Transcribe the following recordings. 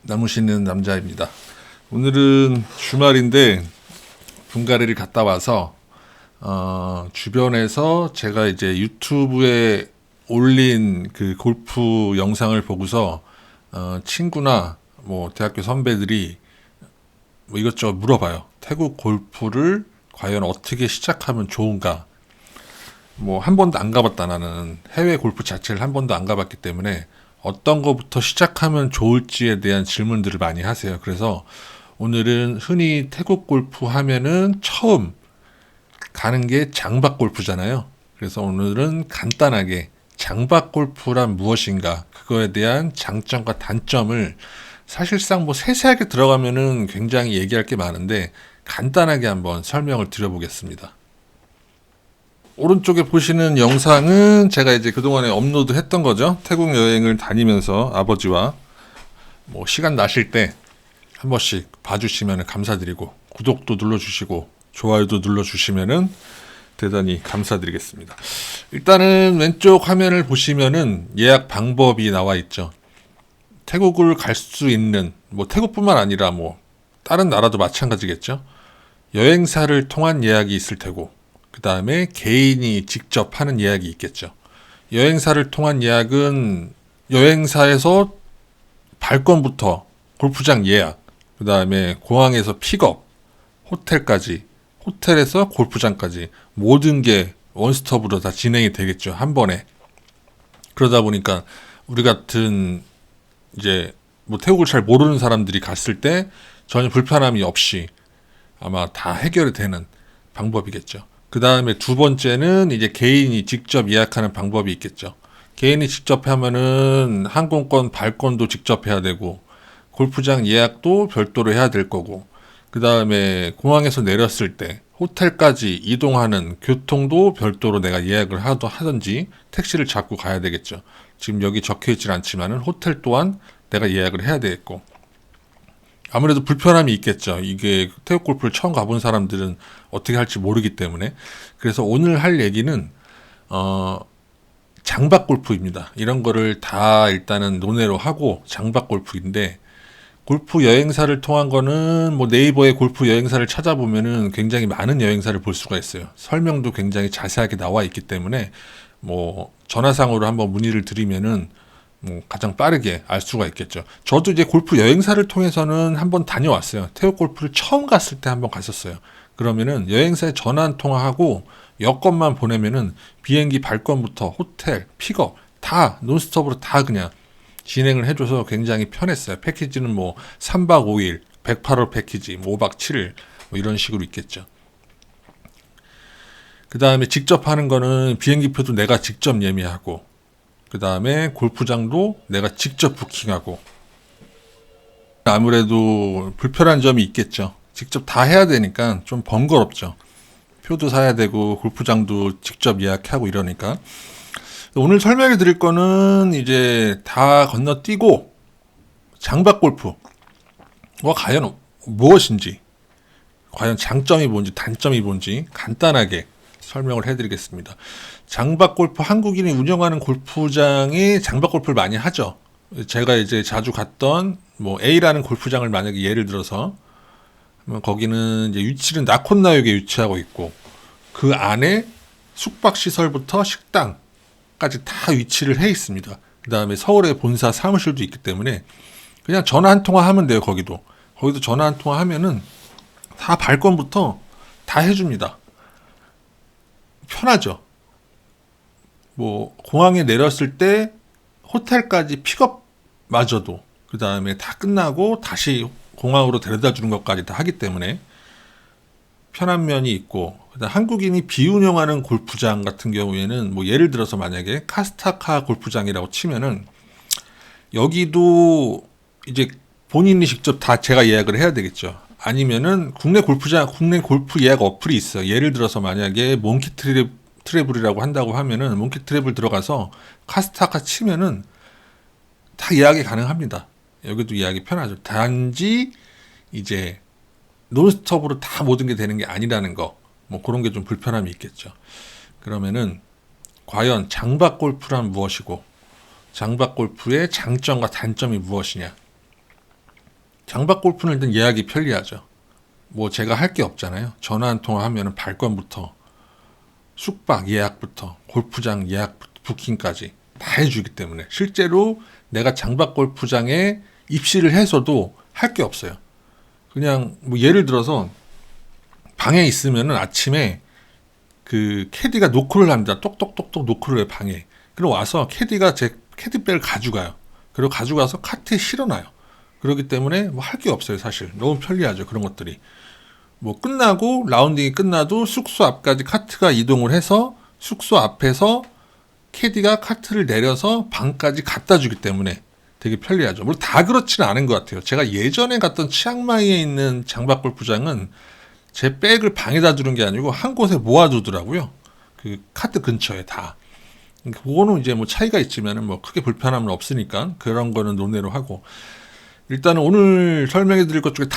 남으시는 남자입니다. 오늘은 주말인데 분가리를 갔다 와서 주변에서 제가 이제 유튜브에 올린 그 골프 영상을 보고서 친구나 뭐 대학교 선배들이 뭐 이것저것 물어봐요. 태국 골프를 과연 어떻게 시작하면 좋은가? 뭐 한 번도 안 가봤다. 나는 해외 골프 자체를 한 번도 안 가봤기 때문에 어떤 거부터 시작하면 좋을지에 대한 질문들을 많이 하세요. 그래서 오늘은 흔히 태국 골프 하면은 처음 가는 게 장박 골프잖아요. 그래서 오늘은 간단하게 장박 골프란 무엇인가, 그거에 대한 장점과 단점을 사실상 뭐 세세하게 들어가면은 굉장히 얘기할 게 많은데 간단하게 한번 설명을 드려보겠습니다. 오른쪽에 보시는 영상은 제가 이제 그동안에 업로드 했던 거죠. 태국 여행을 다니면서 아버지와 뭐 시간 나실 때 한 번씩 봐주시면 감사드리고, 구독도 눌러주시고 좋아요도 눌러주시면 대단히 감사드리겠습니다. 일단은 왼쪽 화면을 보시면은 예약 방법이 나와 있죠. 태국을 갈 수 있는, 뭐 태국뿐만 아니라 뭐 다른 나라도 마찬가지겠죠. 여행사를 통한 예약이 있을 테고, 그 다음에 개인이 직접 하는 예약이 있겠죠. 여행사를 통한 예약은 여행사에서 발권부터 골프장 예약, 그 다음에 공항에서 픽업, 호텔까지, 호텔에서 골프장까지 모든 게 원스톱으로 다 진행이 되겠죠. 한 번에. 그러다 보니까 우리 같은 이제 뭐 태국을 잘 모르는 사람들이 갔을 때 전혀 불편함이 없이 아마 다 해결이 되는 방법이겠죠. 그 다음에 두 번째는 이제 개인이 직접 예약하는 방법이 있겠죠. 개인이 직접 하면은 항공권 발권도 직접 해야 되고, 골프장 예약도 별도로 해야 될 거고, 그 다음에 공항에서 내렸을 때 호텔까지 이동하는 교통도 별도로 내가 예약을 하든지 택시를 잡고 가야 되겠죠. 지금 여기 적혀 있질 않지만은 호텔 또한 내가 예약을 해야 되겠고, 아무래도 불편함이 있겠죠. 이게 태국 골프를 처음 가본 사람들은 어떻게 할지 모르기 때문에. 그래서 오늘 할 얘기는 장박 골프입니다. 이런 거를 다 일단은 논외로 하고 장박 골프인데, 골프 여행사를 통한 거는 뭐 네이버에 골프 여행사를 찾아보면은 굉장히 많은 여행사를 볼 수가 있어요. 설명도 굉장히 자세하게 나와 있기 때문에 뭐 전화상으로 한번 문의를 드리면은 뭐 가장 빠르게 알 수가 있겠죠. 저도 이제 골프 여행사를 통해서는 한번 다녀왔어요. 태국 골프를 처음 갔을 때 한번 갔었어요. 그러면은 여행사에 전화 한 통화하고 여권만 보내면은 비행기 발권부터 호텔, 픽업 다 논스톱으로 다 그냥 진행을 해줘서 굉장히 편했어요. 패키지는 뭐 3박 5일, 108월 패키지, 뭐 5박 7일 뭐 이런 식으로 있겠죠. 그 다음에 직접 하는 거는 비행기표도 내가 직접 예매하고, 그 다음에 골프장도 내가 직접 부킹하고, 아무래도 불편한 점이 있겠죠. 직접 다 해야 되니까 좀 번거롭죠. 표도 사야 되고 골프장도 직접 예약하고 이러니까. 오늘 설명해 드릴 거는 이제 다 건너뛰고 장박 골프가 과연 무엇인지, 과연 장점이 뭔지 단점이 뭔지 간단하게 설명을 해드리겠습니다. 장박 골프, 한국인이 운영하는 골프장이 장박 골프를 많이 하죠. 제가 이제 자주 갔던 뭐 A라는 골프장을 만약에 예를 들어서, 거기는 이제 위치는 나콘나역에 위치하고 있고, 그 안에 숙박 시설부터 식당까지 다 위치를 해 있습니다. 그 다음에 서울에 본사 사무실도 있기 때문에 그냥 전화 한 통화 하면 돼요. 거기도 전화 한 통화 하면은 다 발권부터 다 해줍니다. 편하죠. 뭐 공항에 내렸을 때 호텔까지 픽업마저도, 그 다음에 다 끝나고 다시 공항으로 데려다 주는 것까지 다 하기 때문에 편한 면이 있고, 그다음 한국인이 비운영하는 골프장 같은 경우에는 뭐 예를 들어서 만약에 카스타카 골프장이라고 치면은 여기도 이제 본인이 직접 다 제가 예약을 해야 되겠죠. 아니면은 국내 골프 예약 어플이 있어요. 예를 들어서 만약에 몽키 트래블이라고 한다고 하면은 몽키 트래블 들어가서 카스타카 치면은 다 예약이 가능합니다. 여기도 예약이 편하죠. 단지 이제 논스톱으로 다 모든 게 되는 게 아니라는 거, 뭐 그런 게 좀 불편함이 있겠죠. 그러면은 과연 장박 골프란 무엇이고 장박 골프의 장점과 단점이 무엇이냐? 장박 골프는 일단 예약이 편리하죠. 뭐 제가 할 게 없잖아요. 전화 한 통화 하면은 발권부터 숙박 예약부터 골프장 예약 부킹까지 다 해주기 때문에 실제로 내가 장박 골프장에 입실을 해서도 할 게 없어요. 그냥 뭐 예를 들어서 방에 있으면은 아침에 그 캐디가 노크를 합니다. 똑똑똑똑 노크를 해 방에. 그리고 와서 캐디가 제 캐디백을 가져가요. 그리고 가져가서 카트에 실어놔요. 그렇기 때문에 뭐 할 게 없어요 사실. 너무 편리하죠 그런 것들이. 뭐 끝나고 라운딩이 끝나도 숙소 앞까지 카트가 이동을 해서 숙소 앞에서 캐디가 카트를 내려서 방까지 갖다 주기 때문에 되게 편리하죠. 물론 다 그렇지는 않은 것 같아요. 제가 예전에 갔던 치앙마이에 있는 장박골프장은 제 백을 방에다 두는 게 아니고 한 곳에 모아두더라고요. 그 카트 근처에 다. 그거는 이제 뭐 차이가 있지만은 뭐 크게 불편함은 없으니까 그런 거는 논외로 하고, 일단은 오늘 설명해 드릴 것 중에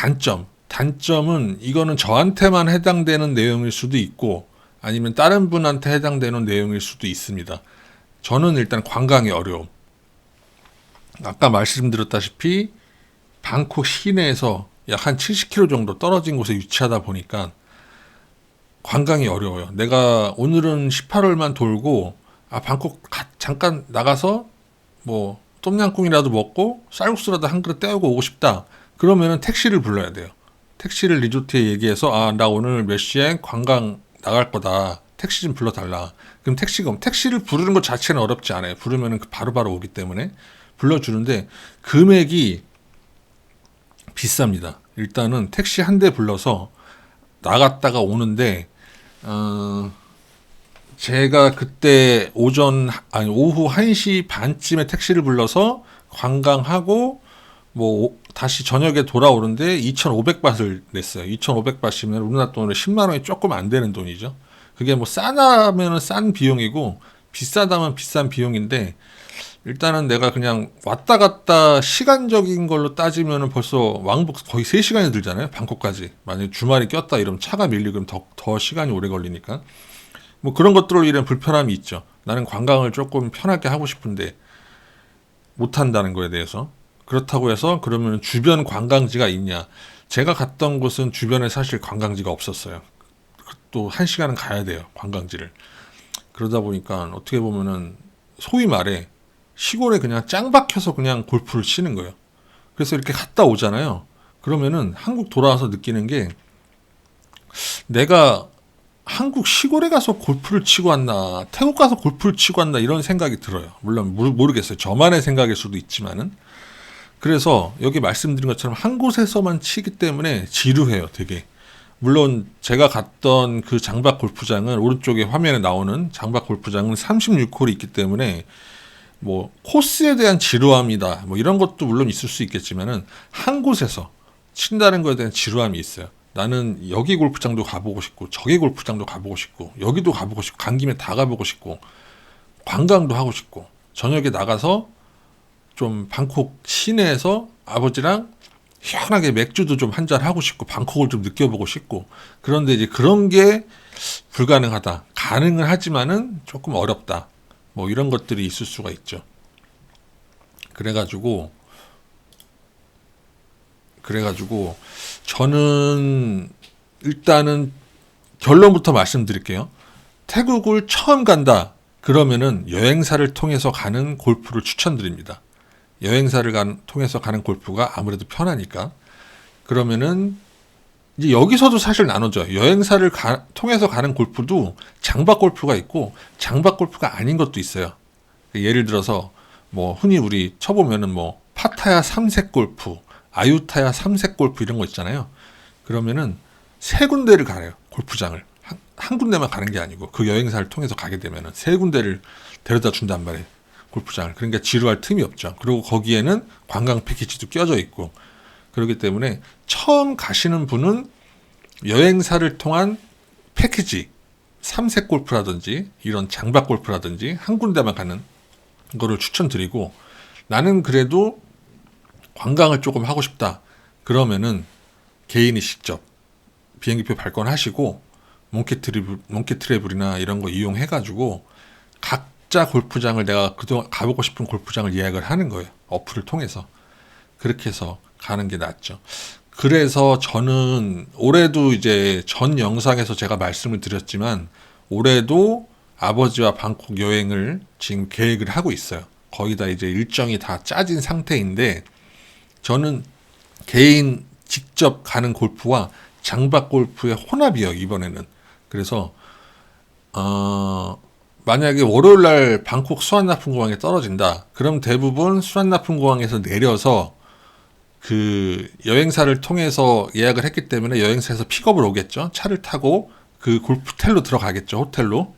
단점은 이거는 저한테만 해당되는 내용일 수도 있고 아니면 다른 분한테 해당되는 내용일 수도 있습니다. 저는 일단 관광이 어려움. 아까 말씀드렸다시피 방콕 시내에서 약 한 70km 정도 떨어진 곳에 위치하다 보니까 관광이 어려워요. 내가 오늘은 18홀만 돌고 방콕 잠깐 나가서 뭐 똠양꿍이라도 먹고 쌀국수라도 한 그릇 때우고 오고 싶다. 그러면은 택시를 불러야 돼요. 택시를 리조트에 얘기해서 나 오늘 몇 시에 관광 나갈 거다. 택시 좀 불러달라. 그럼 택시를 부르는 것 자체는 어렵지 않아요. 부르면은 바로바로 오기 때문에 불러주는데 금액이 비쌉니다. 일단은 택시 한 대 불러서 나갔다가 오는데 제가 그때 오후 1시 반쯤에 택시를 불러서 관광하고 뭐 다시 저녁에 돌아오는데 2,500바트를 냈어요. 2,500바트면 우리나라 돈으로 10만 원이 조금 안 되는 돈이죠. 그게 뭐 싸다면은 싼 비용이고 비싸다면 비싼 비용인데, 일단은 내가 그냥 왔다 갔다 시간적인 걸로 따지면은 벌써 왕복 거의 3시간이 들잖아요. 방콕까지. 만약에 주말이 꼈다 이러면 차가 밀리고 더 시간이 오래 걸리니까. 뭐 그런 것들로 인한 불편함이 있죠. 나는 관광을 조금 편하게 하고 싶은데 못한다는 거에 대해서. 그렇다고 해서 그러면 주변 관광지가 있냐. 제가 갔던 곳은 주변에 사실 관광지가 없었어요. 또 1시간은 가야 돼요. 관광지를. 그러다 보니까 어떻게 보면은 소위 말해 시골에 그냥 짱 박혀서 그냥 골프를 치는 거예요. 그래서 이렇게 갔다 오잖아요. 그러면은 한국 돌아와서 느끼는 게 내가 한국 시골에 가서 골프를 치고 왔나, 태국 가서 골프를 치고 왔나 이런 생각이 들어요. 물론 모르겠어요. 저만의 생각일 수도 있지만은. 그래서 여기 말씀드린 것처럼 한 곳에서만 치기 때문에 지루해요, 되게. 물론 제가 갔던 그 장박 골프장은 오른쪽에 화면에 나오는 장박 골프장은 36홀이 있기 때문에 뭐 코스에 대한 지루함이다 뭐 이런 것도 물론 있을 수 있겠지만은 한 곳에서 친다는 것에 대한 지루함이 있어요. 나는 여기 골프장도 가보고 싶고 저기 골프장도 가보고 싶고 여기도 가보고 싶고 간 김에 다 가보고 싶고 관광도 하고 싶고 저녁에 나가서 좀 방콕 시내에서 아버지랑 희한하게 맥주도 좀 한잔 하고 싶고 방콕을 좀 느껴보고 싶고, 그런데 이제 그런 게 불가능하다. 가능은 하지만은 조금 어렵다. 뭐 이런 것들이 있을 수가 있죠. 그래가지고 저는 일단은 결론부터 말씀드릴게요. 태국을 처음 간다. 그러면은 여행사를 통해서 가는 골프를 추천드립니다. 여행사를 통해서 가는 골프가 아무래도 편하니까. 그러면은 이제 여기서도 사실 나눠져요. 여행사를 통해서 가는 골프도 장박 골프가 있고 장박 골프가 아닌 것도 있어요. 예를 들어서 뭐 흔히 우리 쳐보면은 뭐 파타야 삼색 골프, 아유타야 삼색 골프 이런 거 있잖아요. 그러면은 세 군데를 가요. 골프장을. 한 군데만 가는 게 아니고 그 여행사를 통해서 가게 되면은 세 군데를 데려다 준단 말이에요. 골프장을. 그러니까 지루할 틈이 없죠. 그리고 거기에는 관광 패키지도 껴져 있고, 그렇기 때문에 처음 가시는 분은 여행사를 통한 패키지, 삼색 골프라든지 이런 장박 골프라든지 한 군데만 가는 거를 추천드리고, 나는 그래도 관광을 조금 하고 싶다. 그러면은 개인이 직접 비행기표 발권하시고 몽키트래블이나 이런 거 이용해가지고 각자 골프장을 내가 그동안 가보고 싶은 골프장을 예약을 하는 거예요. 어플을 통해서. 그렇게 해서 가는 게 낫죠. 그래서 저는 올해도 이제 전 영상에서 제가 말씀을 드렸지만 올해도 아버지와 방콕 여행을 지금 계획을 하고 있어요. 거의 다 이제 일정이 다 짜진 상태인데 저는 개인 직접 가는 골프와 장박 골프의 혼합이에요, 이번에는. 그래서 만약에 월요일 날 방콕 수완나푼공항에 떨어진다. 그럼 대부분 수완나푼공항에서 내려서 그 여행사를 통해서 예약을 했기 때문에 여행사에서 픽업을 오겠죠. 차를 타고 그 골프텔로 들어가겠죠. 호텔로.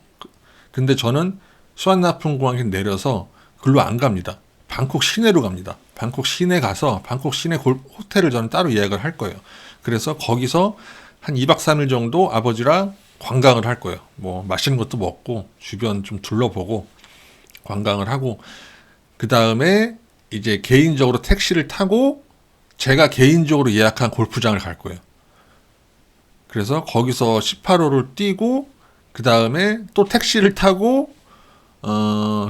근데 저는 수완나푼공항에 내려서 글로 안 갑니다. 방콕 시내로 갑니다. 방콕 시내 가서 방콕 시내 호텔을 저는 따로 예약을 할 거예요. 그래서 거기서 한 2박 3일 정도 아버지랑 관광을 할 거예요. 뭐 맛있는 것도 먹고 주변 좀 둘러보고 관광을 하고 그 다음에 이제 개인적으로 택시를 타고 제가 개인적으로 예약한 골프장을 갈 거예요. 그래서 거기서 18호를 뛰고 그 다음에 또 택시를 타고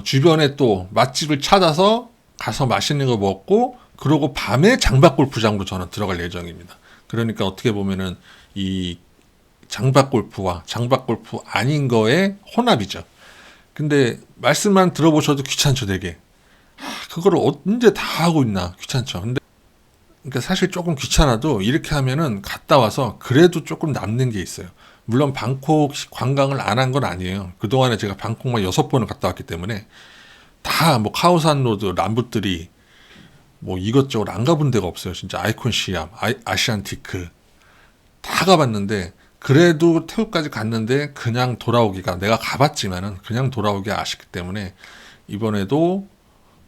주변에 또 맛집을 찾아서 가서 맛있는 거 먹고 그러고 밤에 장박 골프장으로 저는 들어갈 예정입니다. 그러니까 어떻게 보면은 이 장박 골프와 장박 골프 아닌 거의 혼합이죠. 근데 말씀만 들어보셔도 귀찮죠, 되게. 그거를 언제 다 하고 있나 귀찮죠. 근데 그러니까 사실 조금 귀찮아도 이렇게 하면은 갔다 와서 그래도 조금 남는 게 있어요. 물론 방콕 관광을 안 한 건 아니에요. 그동안에 제가 방콕만 6번을 갔다 왔기 때문에 다 뭐 카오산 로드, 람부뜨리 뭐 이것저것 안 가본 데가 없어요. 진짜 아이콘 시암, 아시안티크 다 가봤는데 그래도 태국까지 갔는데 그냥 돌아오기가 내가 가봤지만은 그냥 돌아오기 아쉽기 때문에 이번에도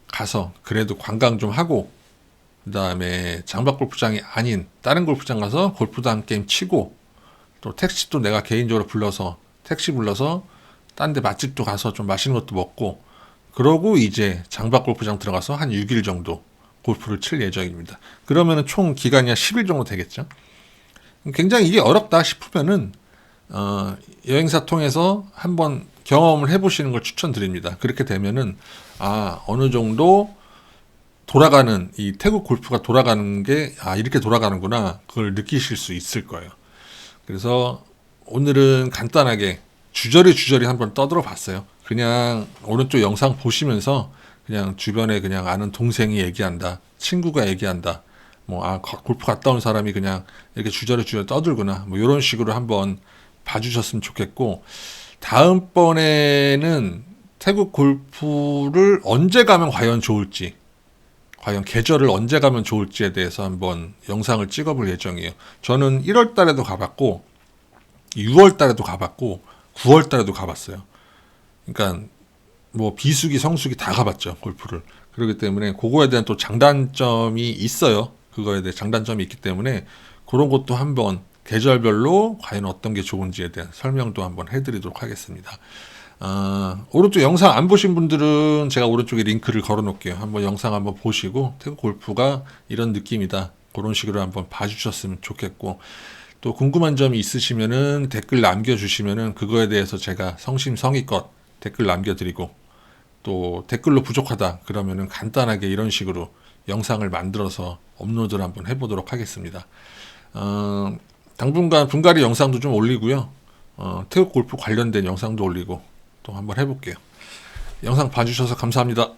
가서 그래도 관광 좀 하고 그 다음에 장박 골프장이 아닌 다른 골프장 가서 골프도 한 게임 치고 또 택시도 내가 개인적으로 불러서 택시 불러서 딴 데 맛집도 가서 좀 맛있는 것도 먹고 그러고 이제 장박 골프장 들어가서 한 6일 정도 골프를 칠 예정입니다. 그러면은 총 기간이 한 10일 정도 되겠죠. 굉장히 이게 어렵다 싶으면은 여행사 통해서 한번 경험을 해보시는 걸 추천드립니다. 그렇게 되면은 어느 정도 돌아가는 이 태국 골프가 돌아가는 게 이렇게 돌아가는구나 그걸 느끼실 수 있을 거예요. 그래서 오늘은 간단하게 주저리 한번 떠들어 봤어요. 그냥 오른쪽 영상 보시면서 그냥 주변에 그냥 아는 동생이 얘기한다, 친구가 얘기한다, 뭐 골프 갔다 온 사람이 그냥 이렇게 주저리 떠들구나, 뭐 이런 식으로 한번 봐주셨으면 좋겠고 다음번에는 태국 골프를 언제 가면 과연 좋을지, 과연 계절을 언제 가면 좋을지에 대해서 한번 영상을 찍어볼 예정이에요. 저는 1월 달에도 가봤고 6월 달에도 가봤고 9월 달에도 가봤어요. 그러니까 뭐 비수기 성수기 다 가봤죠, 골프를. 그렇기 때문에 그거에 대한 또 장단점이 있어요. 그거에 대해 장단점이 있기 때문에 그런 것도 한번 계절별로 과연 어떤 게 좋은지에 대한 설명도 한번 해드리도록 하겠습니다. 오른쪽 영상 안 보신 분들은 제가 오른쪽에 링크를 걸어 놓을게요. 한번 영상 한번 보시고 태국 골프가 이런 느낌이다, 그런 식으로 한번 봐주셨으면 좋겠고 또 궁금한 점이 있으시면은 댓글 남겨주시면은 그거에 대해서 제가 성심성의껏 댓글 남겨드리고 또 댓글로 부족하다 그러면은 간단하게 이런 식으로 영상을 만들어서 업로드를 한번 해보도록 하겠습니다. 당분간 분갈이 영상도 좀 올리고요. 태국 골프 관련된 영상도 올리고 또 한번 해볼게요. 영상 봐주셔서 감사합니다.